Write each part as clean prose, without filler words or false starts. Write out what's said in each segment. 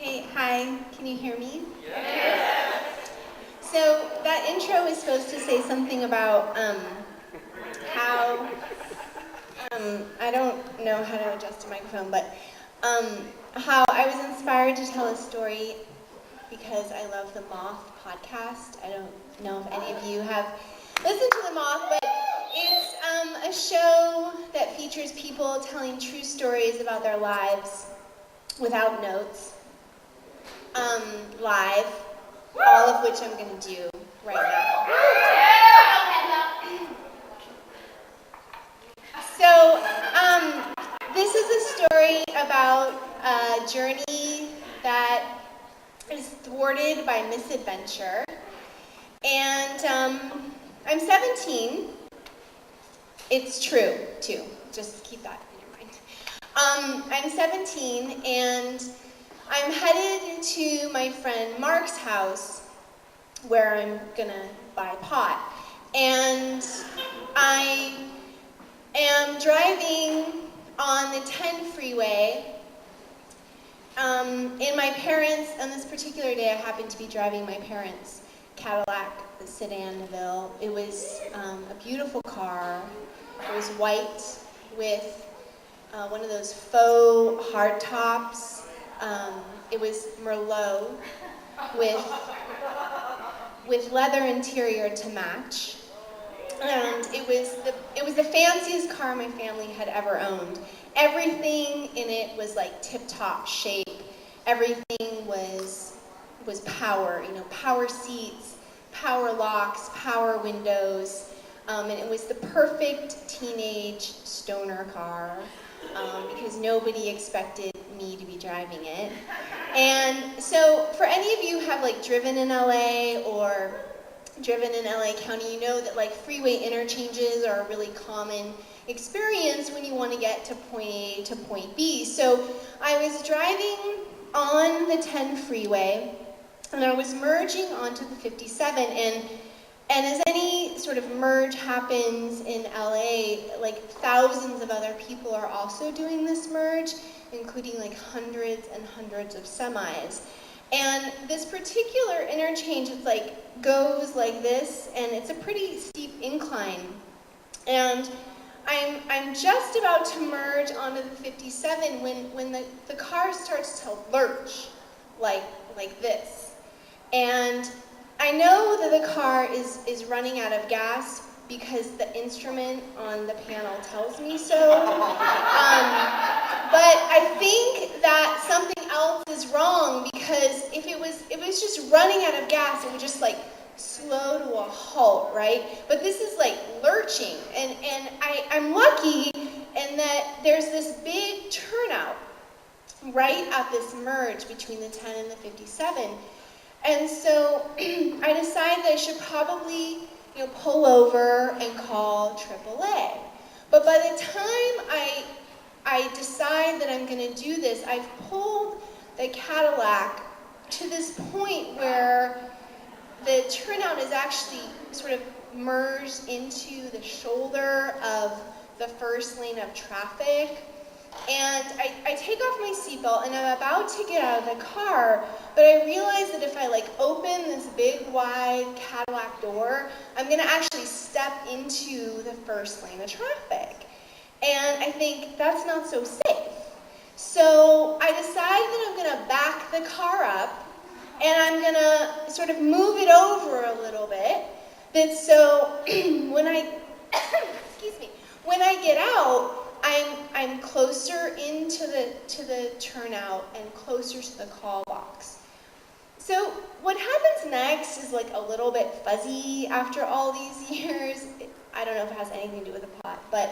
Okay, hi, can you hear me? Yes. So that intro is supposed to say something about how, I don't know how to adjust a microphone, but how I was inspired to tell a story because I love the Moth podcast. I don't know if any of you have listened to the Moth, but it's a show that features people telling true stories about their lives without notes. Live, all of which I'm going to do right now. So, this is a story about a journey that is thwarted by misadventure. And I'm 17. It's true, too. Just keep that in your mind. I'm 17, and I'm headed to my friend Mark's house where I'm gonna buy pot. And I am driving on the 10 freeway. In my parents, on this particular day, I happened to be driving my parents' Cadillac Sedan DeVille. It was a beautiful car. It was white with one of those faux hardtops. It was Merlot with leather interior to match. And it was the fanciest car my family had ever owned. Everything in it was like tip-top shape. Everything was power, power seats, power locks, power windows. And it was the perfect teenage stoner car because nobody expected me to be driving it. And so for any of you who have driven in LA or driven in LA County, you know that freeway interchanges are a really common experience when you want to get to point A to point B. So I was driving on the 10 freeway and I was merging onto the 57, and as any sort of merge happens in LA, thousands of other people are also doing this merge, including hundreds and hundreds of semis. And this particular interchange, it's goes like this, and it's a pretty steep incline. And I'm just about to merge onto the 57 when the car starts to lurch like this. And I know that the car is running out of gas because the instrument on the panel tells me so. But I think that something else is wrong, because if it was just running out of gas, it would just slow to a halt, right? But this is lurching, and I'm lucky in that there's this big turnout right at this merge between the 10 and the 57. And so I decided that I should probably pull over and call AAA. But by the time I decide that I'm going to do this, I've pulled the Cadillac to this point where the turnout is actually sort of merged into the shoulder of the first lane of traffic. And I take off my seatbelt and I'm about to get out of the car, but I realize that if I open this big wide Cadillac door, I'm going to actually step into the first lane of traffic. And I think that's not so safe. So I decide that I'm going to back the car up and I'm going to sort of move it over a little bit. So when I get out, I'm closer into the turnout and closer to the call box. So what happens next is a little bit fuzzy after all these years. I don't know if it has anything to do with the pot, but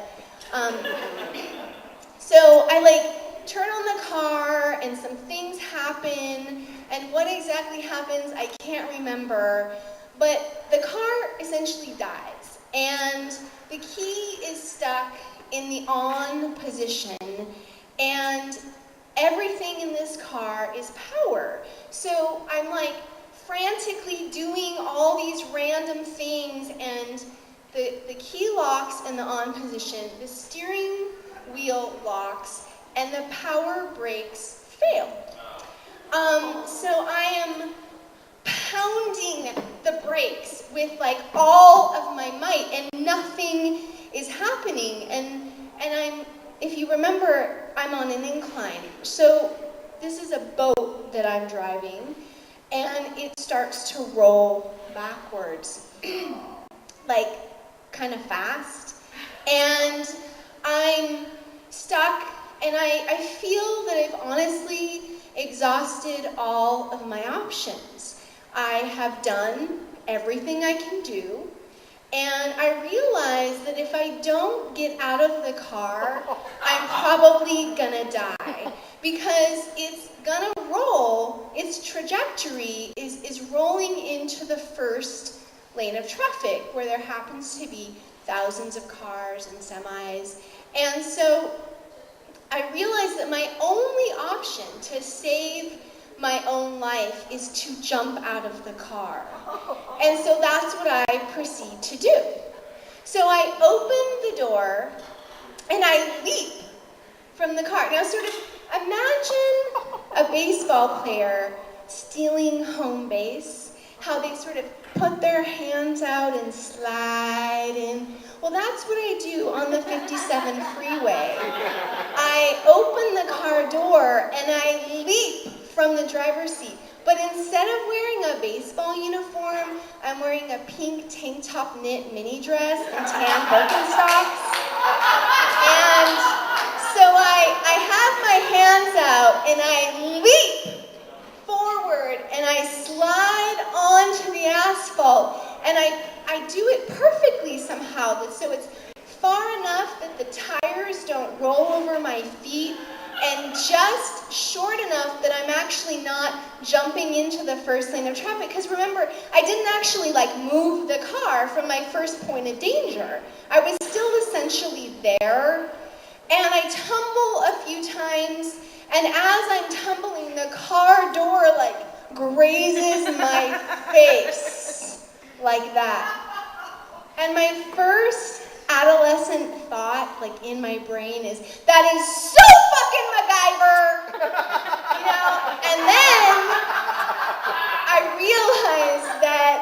so I turn on the car and some things happen, and what exactly happens I can't remember, but the car essentially dies, and the key is stuck in the on position, and everything in this car is power. So I'm frantically doing all these random things, and the key locks in the on position, the steering wheel locks, and the power brakes fail. so I am pounding the brakes with like all of my might, and nothing is happening. And I'm, if you remember, I'm on an incline. So this is a boat that I'm driving, and it starts to roll backwards, like kind of fast. And I'm stuck, and I feel that I've honestly exhausted all of my options. I have done everything I can do, and I realize that if I don't get out of the car, I'm probably gonna die, because it's gonna roll, its trajectory is rolling into the first lane of traffic, where there happens to be thousands of cars and semis. And so I realized that my only option to save my own life is to jump out of the car. And so that's what I proceed to do. So I open the door and I leap from the car. Now sort of imagine a baseball player stealing home base, how they sort of put their hands out and slide in. Well, that's what I do on the 57 freeway. I open the car door and I leap from the driver's seat. But instead of wearing a baseball uniform, I'm wearing a pink tank top knit mini dress and tan Birkenstocks. And so I have my hands out and I leap forward and I slide onto the asphalt, and I do it perfectly somehow, so it's far enough that the tires don't roll over my feet, and just short enough that I'm actually not jumping into the first lane of traffic. Because remember, I didn't actually like move the car from my first point of danger. I was still essentially there, and I tumble a few times, and as I'm tumbling, the car door like grazes my face like that. And my first adolescent thought, like in my brain, is, that is so fucking MacGyver! You know? And then I realized that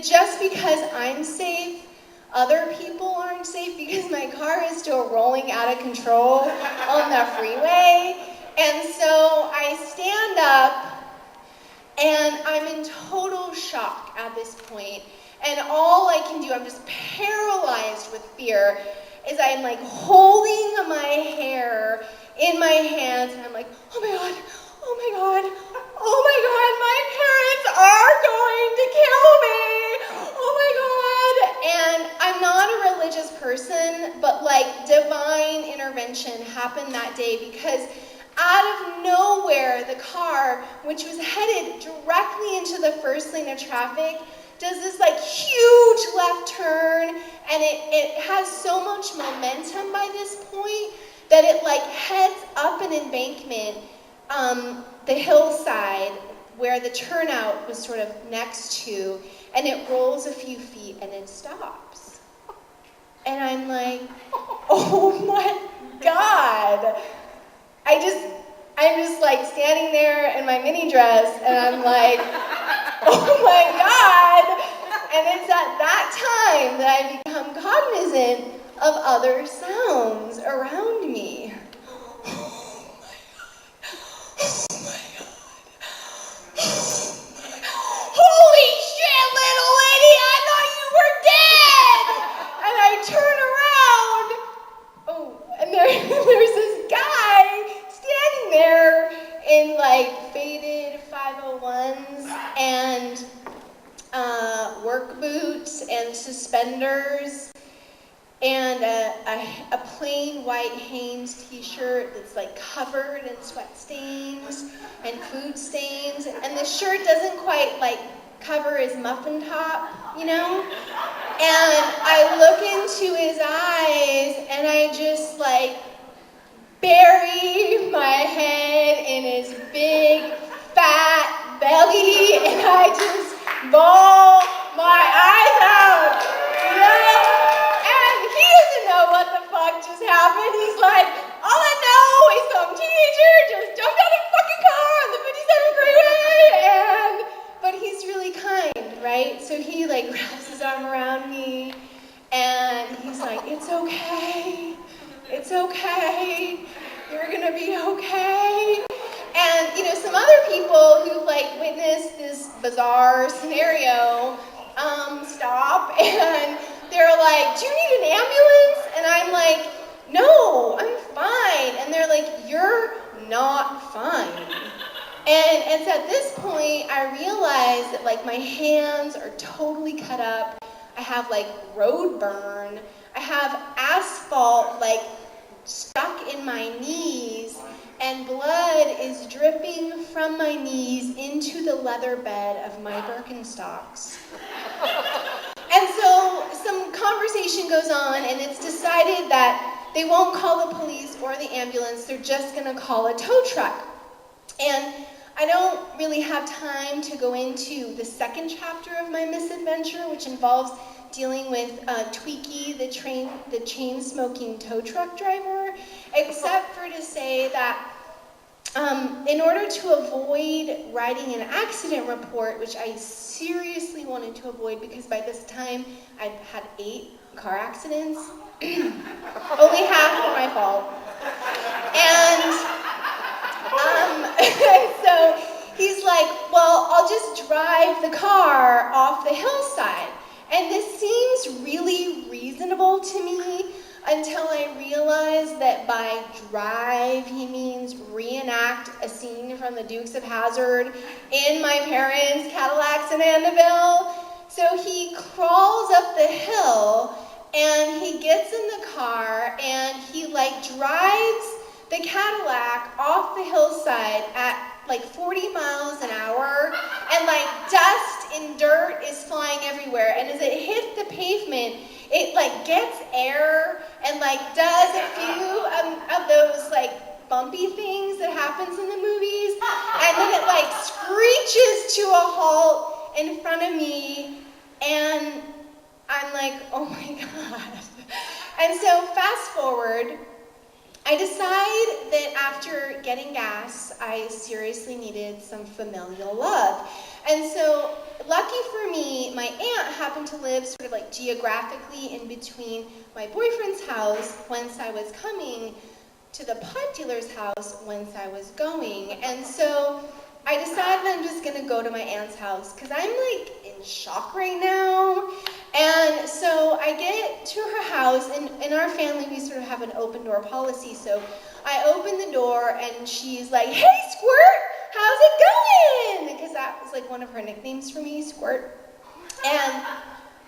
just because I'm safe, other people aren't safe, because my car is still rolling out of control on the freeway. And so I stand up, and I'm in total shock at this point. And all I can do, I'm just paralyzed with fear, is I'm like holding my hair in my hands, and I'm like, oh my God, oh my God, oh my God, my parents are going to kill me, oh my God. And I'm not a religious person, but like divine intervention happened that day, because out of nowhere, the car, which was headed directly into the first lane of traffic, does this like huge left turn, and it has so much momentum by this point that it like heads up an embankment, the hillside where the turnout was sort of next to, and it rolls a few feet and it stops. And I'm like, oh my God. I'm just like standing there in my mini dress, and I'm like, oh my God. And it's at that time that I become cognizant of other sounds around me. Oh my God. Oh my God. Holy shit, little lady, I thought you were dead. And I turn around. Oh, and there's this guy standing there in like faded 501s and work boots and suspenders and a plain white Hanes t-shirt that's like covered in sweat stains and food stains, and the shirt doesn't quite like cover his muffin top, you know? And I look into his eyes and I just like bury my head in his big fat belly, and I just bawl my eyes out, you know? And he doesn't know what the fuck just happened. He's like, all I know is some teenager just jumped out of a fucking okay? And, some other people who've, witnessed this bizarre scenario, stop, and they're like, do you need an ambulance? And I'm like, no, I'm fine. And they're like, you're not fine. And so at this point, I realized that, my hands are totally cut up. I have, road burn. I have asphalt, stuck in my knees, and blood is dripping from my knees into the leather bed of my Birkenstocks. And so some conversation goes on, and it's decided that they won't call the police or the ambulance. They're just going to call a tow truck. And I don't really have time to go into the second chapter of my misadventure, which involves dealing with Tweaky, the chain-smoking tow truck driver, except for to say that in order to avoid writing an accident report, which I seriously wanted to avoid because by this time I'd had 8 car accidents, only half were my fault. And so he's like, well, I'll just drive the car off the hillside. And this seems really reasonable to me until I realized that by drive, he means reenact a scene from the Dukes of Hazzard in my parents' Cadillacs in Andeville. So he crawls up the hill, and he gets in the car, and he, drives the Cadillac off the hillside at 40 miles an hour, and dust and dirt is flying everywhere. And as it hits the pavement, it gets air and does a few of those bumpy things that happens in the movies, and then it screeches to a halt in front of me, and I'm like, oh my God. And so fast forward, I decide that after getting gas, I seriously needed some familial love. And so, lucky for me, my aunt happened to live sort of geographically in between my boyfriend's house whence I was coming to the pot dealer's house whence I was going. And so I decided I'm just gonna go to my aunt's house because I'm in shock right now. And so I get to her house, and in our family we sort of have an open door policy. So I open the door, and she's like, "Hey, Squirt, how's it going?" Because that was one of her nicknames for me, Squirt. And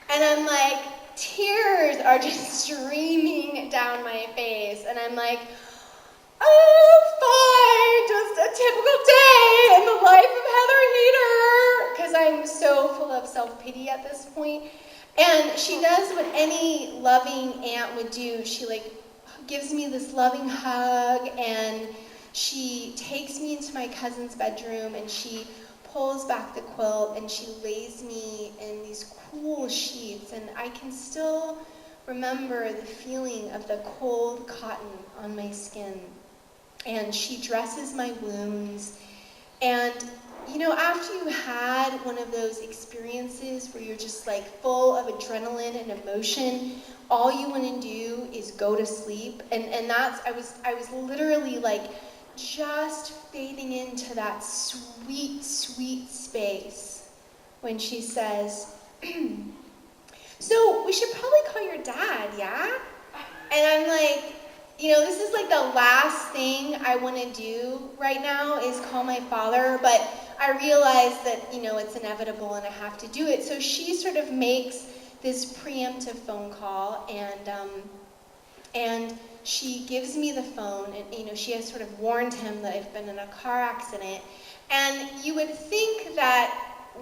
I'm like, tears are just streaming down my face, and I'm like, oh, fine, just a typical day in the life of Heather Heater, because I'm so full of self-pity at this point. And she does what any loving aunt would do. She gives me this loving hug, and she takes me into my cousin's bedroom, and she pulls back the quilt, and she lays me in these cool sheets, and I can still remember the feeling of the cold cotton on my skin. And she dresses my wounds, and after you had one of those experiences where you're just full of adrenaline and emotion, all you want to do is go to sleep. And that's, I was literally just fading into that sweet, sweet space when she says, so we should probably call your dad, yeah? And I'm like, this is the last thing I want to do right now is call my father, but I realize that, it's inevitable and I have to do it. So she sort of makes this preemptive phone call, and she gives me the phone, and, she has sort of warned him that I've been in a car accident. And you would think that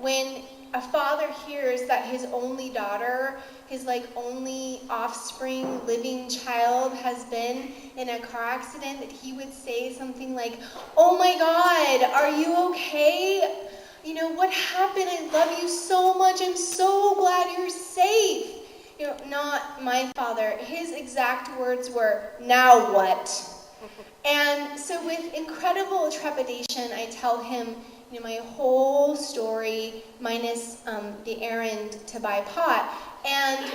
when a father hears that his only daughter, his only offspring, living child has been in a car accident, that he would say something like, oh my God, are you okay? What happened? I love you so much. I'm so glad you're safe. Not my father. His exact words were, now what? And so with incredible trepidation, I tell him, my whole story minus the errand to buy pot. And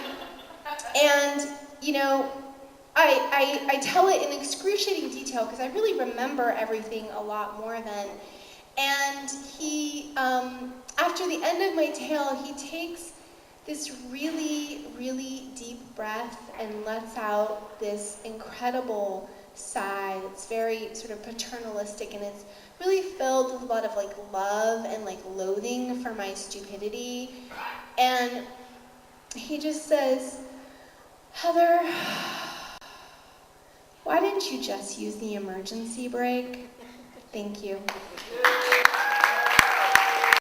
I tell it in excruciating detail because I really remember everything a lot more then. And he, after the end of my tale, he takes this really, really deep breath and lets out this incredible sigh. It's very sort of paternalistic, and it's really filled with a lot of like love and like loathing for my stupidity. And he just says, "Heather, why didn't you just use the emergency brake? Thank you."